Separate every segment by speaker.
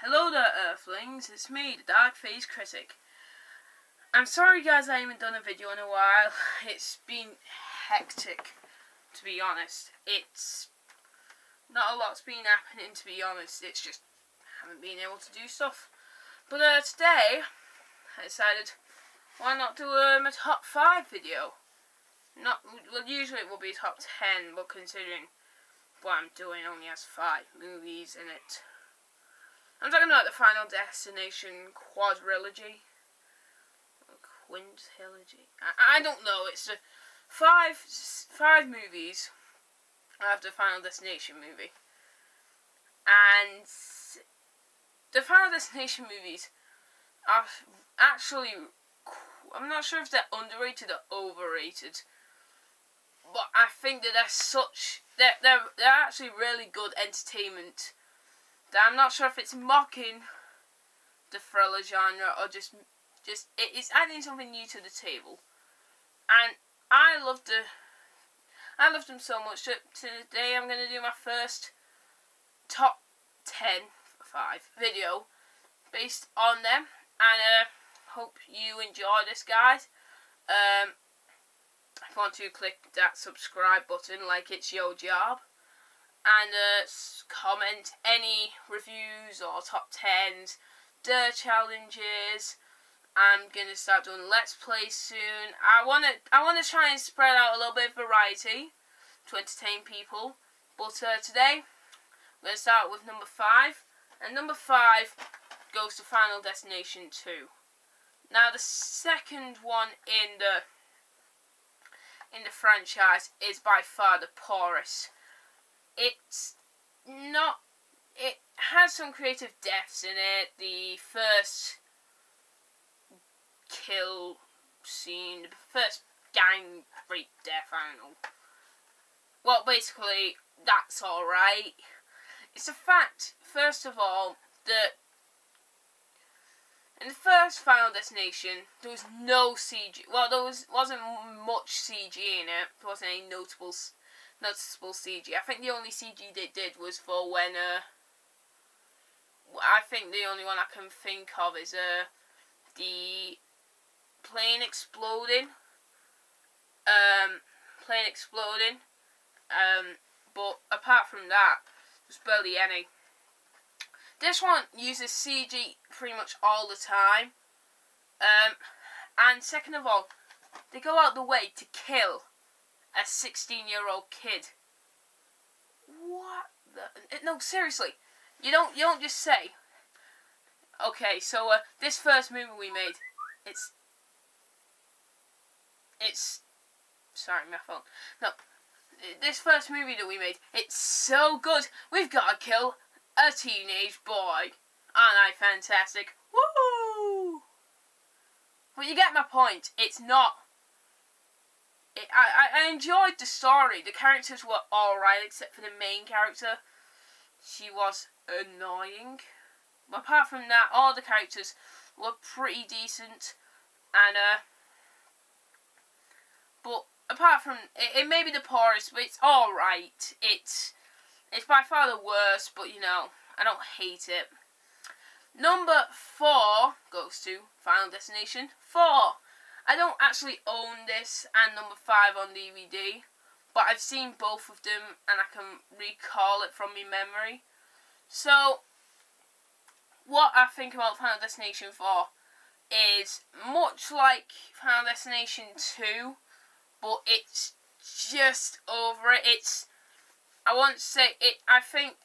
Speaker 1: Hello there, Earthlings. It's me, the Dark Phase Critic. I'm sorry, guys, I haven't done a video in a while. It's been hectic, to be honest. It's not a lot's been happening, to be honest. It's just haven't been able to do stuff. But today, I decided, why not do a top 5 video? Well, usually it will be top 10, but considering what I'm doing only has 5 movies in it. I'm talking about the Final Destination quadrilogy. Quintilogy. I don't know. It's five movies after Final Destination movie. And the Final Destination movies are actually, I'm not sure if they're underrated or overrated, but I think that they're actually really good entertainment. I'm not sure if it's mocking the thriller genre or just it's adding something new to the table. And I loved them so much that today I'm gonna do my first top 10 video based on them, and hope you enjoy this, guys. If you want to, click that subscribe button like it's your job. And comment any reviews or top 10s, the challenges. I'm gonna start doing Let's Play soon. I wanna try and spread out a little bit of variety to entertain people. But today I'm gonna start with number 5, and number 5 goes to Final Destination 2. Now the second one in the franchise is by far the poorest. It has some creative deaths in it. The first kill scene, the first gang rape death, I don't know. Well, basically, that's alright. It's a fact, first of all, that in the first Final Destination, there was no CG. Well, there wasn't much CG in it. There wasn't any noticeable CG. I think the only CG they did was for when I think the only one I can think of is the plane exploding. But apart from that, there's barely any. This one uses CG pretty much all the time. And second of all, they go out the way to kill a 16-year-old kid. What the? No, seriously. You don't just say. Okay, so this first movie we made, it's sorry, my phone. No, this first movie that we made, it's so good. We've got to kill a teenage boy. Aren't I fantastic? Woo! But you get my point. It's not. I enjoyed the story. The characters were alright, except for the main character. She was annoying. But apart from that, all the characters were pretty decent. And, but apart from, it may be the poorest, but it's alright. It's by far the worst, but, you know, I don't hate it. Number 4 goes to Final Destination 4. I don't actually own this and number 5 on DVD, but I've seen both of them and I can recall it from my memory. So, what I think about Final Destination 4 is much like Final Destination 2, but it's just over it. I won't say it. I think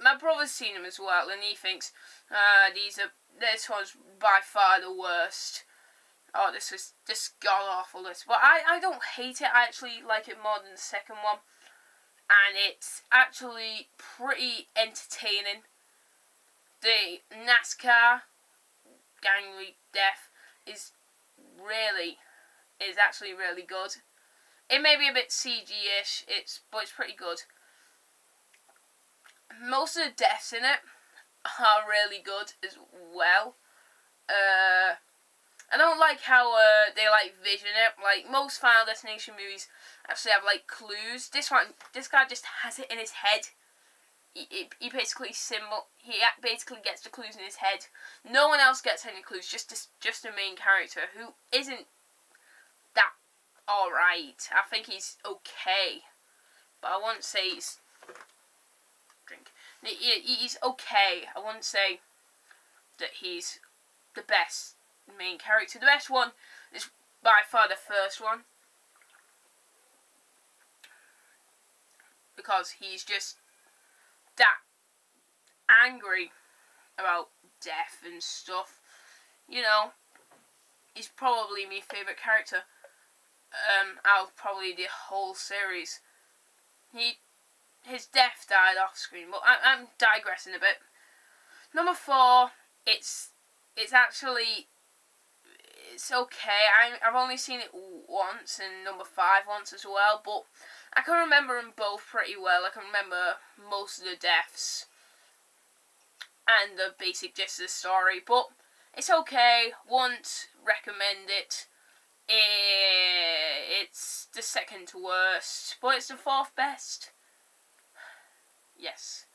Speaker 1: my brother's seen them as well, and he thinks this one's by far the worst. Oh, this was just god awful. But I don't hate it. I actually like it more than the second one, and it's actually pretty entertaining. The NASCAR gang rape death is actually really good. It may be a bit CG-ish, but it's pretty good. Most of the deaths in it are really good as well. I don't like how they like vision it. Like most Final Destination movies actually have like clues. This guy just has it in his head. he basically gets the clues in his head. No one else gets any clues. Just the main character, who isn't that alright. I think he's okay, but I wouldn't say he's He's okay. I wouldn't say that he's the best main character. The best one is by far the first one, because he's just that angry about death and stuff. You know, he's probably my favourite character out of probably the whole series. His death died off screen, but I'm digressing a bit. Number 4, it's okay. I've only seen it once, and number 5 once as well, but I can remember them both pretty well. I can remember most of the deaths and the basic gist of the story, but it's okay. Won't recommend it. It's the second to worst, but it's the 4th best. Yes.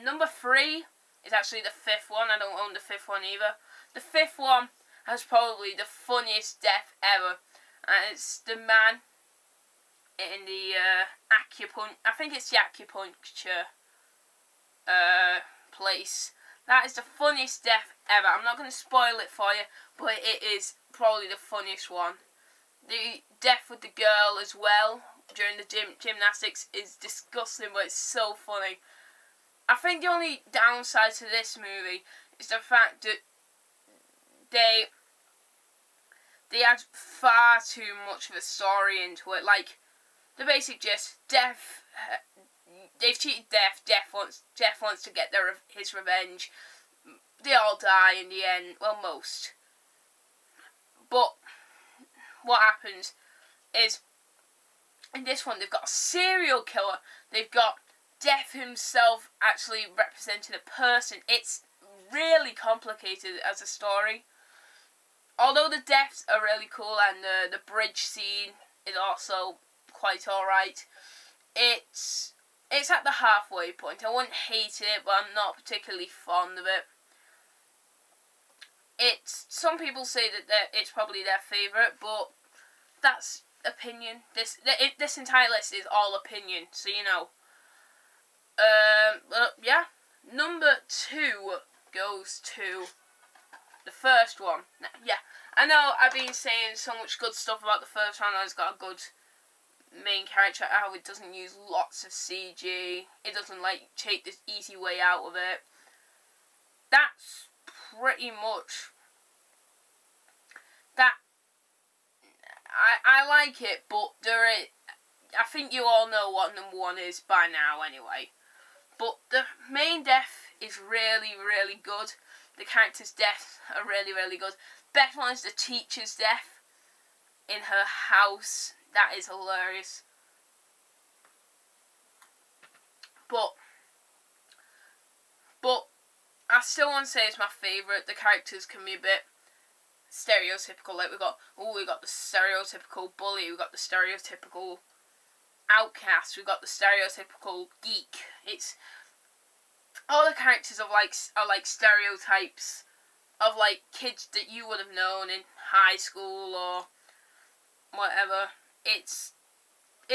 Speaker 1: Number 3 is actually the 5th one. I don't own the 5th one either. The 5th one has probably the funniest death ever, and it's the man in the I think it's the acupuncture place. That is the funniest death ever. I'm not going to spoil it for you, but it is probably the funniest one. The death with the girl as well during the gymnastics is disgusting, but it's so funny. I think the only downside to this movie is the fact that they add far too much of a story into it. Like, the basic gist: Death. They've cheated Death. Death wants to get his revenge. They all die in the end. Well, most. But what happens is, in this one, they've got a serial killer. They've got Death himself actually representing a person. It's really complicated as a story. Although the deaths are really cool, and the bridge scene is also quite alright, it's at the halfway point. I wouldn't hate it, but I'm not particularly fond of it. Some people say that it's probably their favourite, but that's opinion. This entire list is all opinion, so you know. Yeah. Number 2 goes to the first one. Yeah, I know I've been saying so much good stuff about the first one. It's got a good main character, how it doesn't use lots of CG. It doesn't, like, take this easy way out of it. That's pretty much that. I like it, but I think you all know what number 1 is by now anyway. But the main death is really, really good. The character's deaths are really, really good. Best one is the teacher's death in her house. That is hilarious. But I still want to say it's my favourite. The characters can be a bit stereotypical. Like we got the stereotypical bully, we got the stereotypical outcast, we got the stereotypical geek. It's all the characters are like stereotypes of like kids that you would have known in high school or whatever. It's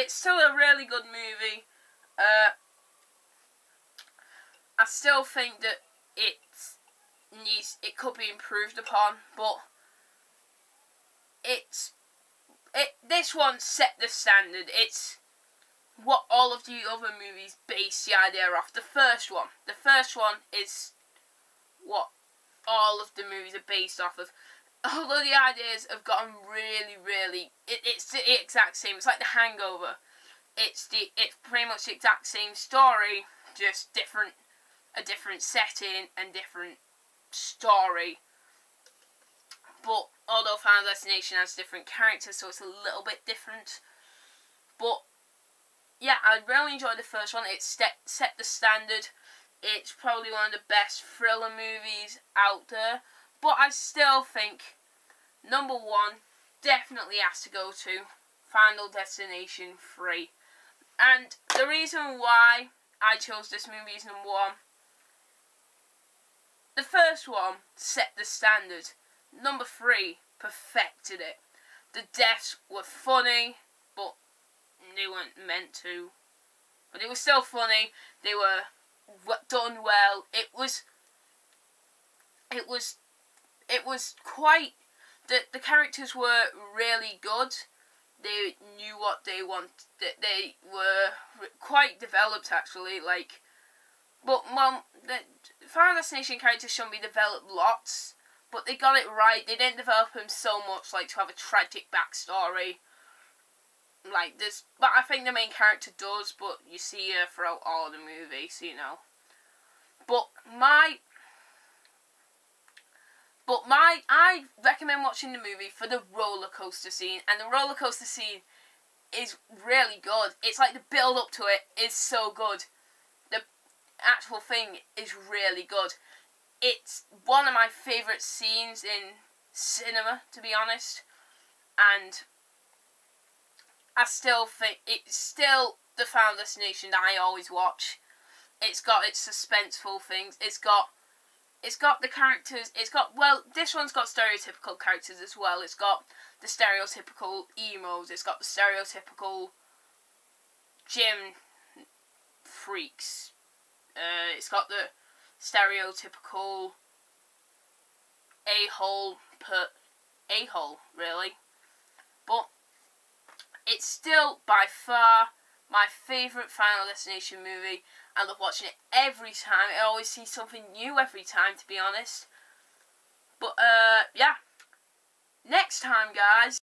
Speaker 1: still a really good movie. I still think that it could be improved upon, but this one set the standard. It's what all of the other movies base the idea off. The first one is what all of the movies are based off of. Although the ideas have gotten really, it's the exact same. It's like The Hangover. It's pretty much the exact same story, just a different setting and different story. But although Final Destination has different characters, so it's a little bit different. But yeah, I really enjoyed the first one. It set the standard. It's probably one of the best thriller movies out there. But I still think number 1 definitely has to go to Final Destination 3. And the reason why I chose this movie as number 1. The first one set the standard. Number 3 perfected it. The deaths were funny, but they weren't meant to. But it was still funny. They were done well. It was quite. The characters were really good. They knew what they wanted. They were quite developed, actually. But the Final Destination characters shouldn't be developed lots, but they got it right. They didn't develop him so much, to have a tragic backstory like this. But I think the main character does. But you see her throughout all of the movies, I recommend watching the movie for the roller coaster scene, and the roller coaster scene is really good. It's like the build up to it is so good. The actual thing is really good. It's one of my favourite scenes in cinema, to be honest, and I still think it's still the Final Destination that I always watch. It's got its suspenseful things. It's got the characters. This one's got stereotypical characters as well. It's got the stereotypical emos. It's got the stereotypical gym freaks. It's got the stereotypical a-hole, really. But it's still by far my favourite Final Destination movie. I love watching it every time. I always see something new every time, to be honest. But, yeah. Next time, guys.